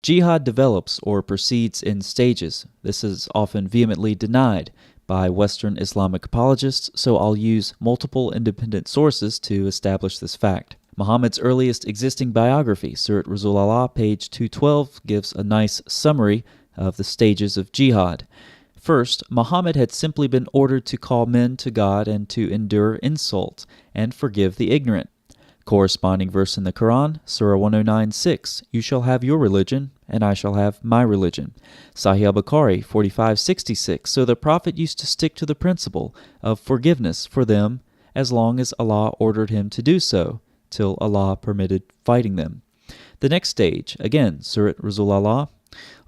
Jihad develops or proceeds in stages. This is often vehemently denied by Western Islamic apologists, so I'll use multiple independent sources to establish this fact. Muhammad's earliest existing biography, Surat Rasulullah, page 212, gives a nice summary of the stages of jihad. First, Muhammad had simply been ordered to call men to God and to endure insult and forgive the ignorant. Corresponding verse in the Quran, Surah 109:6, "You shall have your religion, and I shall have my religion." Sahih al-Bukhari 45:66, so the Prophet used to stick to the principle of forgiveness for them as long as Allah ordered him to do so, till Allah permitted fighting them. The next stage, again, Surat Rasulullah,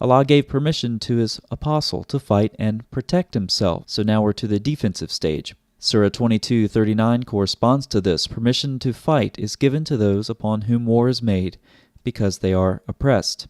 Allah gave permission to his apostle to fight and protect himself. So now we're to the defensive stage. Surah 22:39 corresponds to this. Permission to fight is given to those upon whom war is made, because they are oppressed.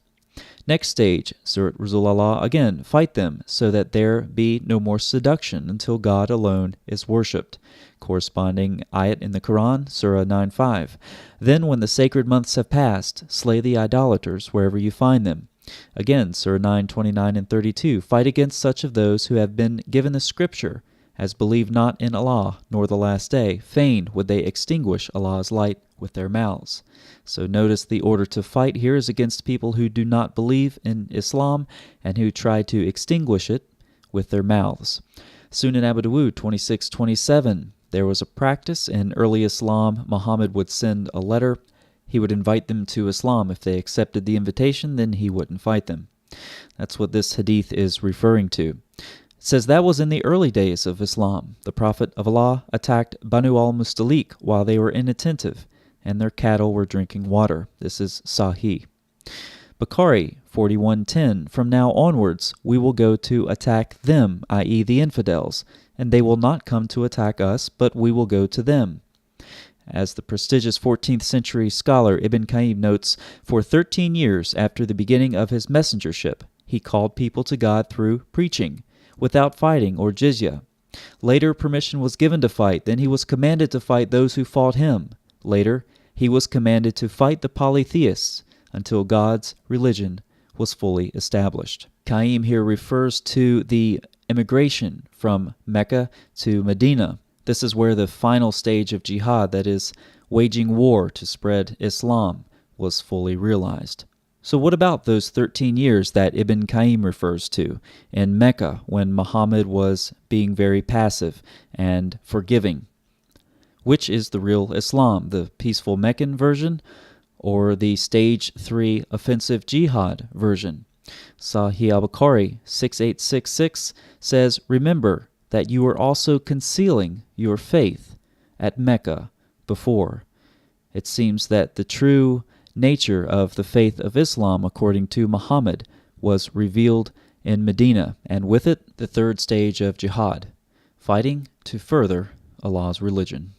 Next stage, Surat Rasulullah, again, fight them, so that there be no more seduction until God alone is worshipped. Corresponding ayat in the Quran, Surah 9:5. Then when the sacred months have passed, slay the idolaters wherever you find them. Again, Surah 9:29 and 32. Fight against such of those who have been given the scripture, as believe not in Allah nor the last day. Fain would they extinguish Allah's light with their mouths. So notice the order to fight here is against people who do not believe in Islam and who try to extinguish it with their mouths. Sunan Abu Dawud 26:27. There was a practice in early Islam. Muhammad would send a letter. He would invite them to Islam. If they accepted the invitation, then he wouldn't fight them. That's what this hadith is referring to. It says that was in the early days of Islam. The Prophet of Allah attacked Banu al-Mustalik while they were inattentive, and their cattle were drinking water. This is Sahih. Bukhari 41:10. From now onwards, we will go to attack them, i.e. the infidels, and they will not come to attack us, but we will go to them. As the prestigious 14th century scholar Ibn Qayyim notes, for 13 years after the beginning of his messengership, he called people to God through preaching, without fighting or jizya. Later, permission was given to fight. Then he was commanded to fight those who fought him. Later, he was commanded to fight the polytheists until God's religion was fully established. Qayyim here refers to the emigration from Mecca to Medina. This is where the final stage of jihad, that is, waging war to spread Islam, was fully realized. So what about those 13 years that Ibn Qayyim refers to in Mecca when Muhammad was being very passive and forgiving? Which is the real Islam, the peaceful Meccan version or the stage 3 offensive jihad version? Sahih al-Bukhari 6866 says, "Remember that you were also concealing your faith at Mecca before." It seems that the true nature of the faith of Islam, according to Muhammad, was revealed in Medina, and with it the third stage of jihad, fighting to further Allah's religion.